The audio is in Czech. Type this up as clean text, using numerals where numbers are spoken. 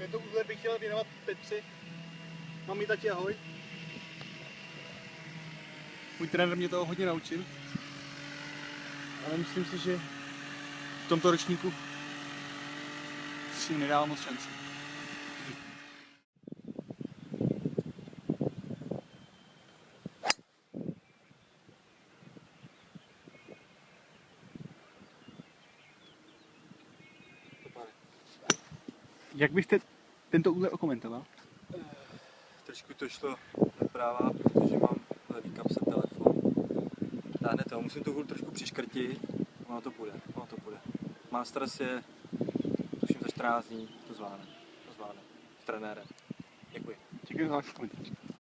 Tento úlet bych chtěl věnovat Petři. Mami, tati, ahoj. Můj trenér mě toho hodně naučil. Ale myslím si, že v tomto ročníku si nedávám moc šanci. Jak byste tento úlet okomentoval? Trošku to šlo doprava, protože mám v levý kapse telefon. Táhne to, musím tu hůl trošku přiškrtit, ono to půjde. Masters je, tuším za 14 dní, to zvládne, s trenérem. Děkuji. Děkuji za váš komentář.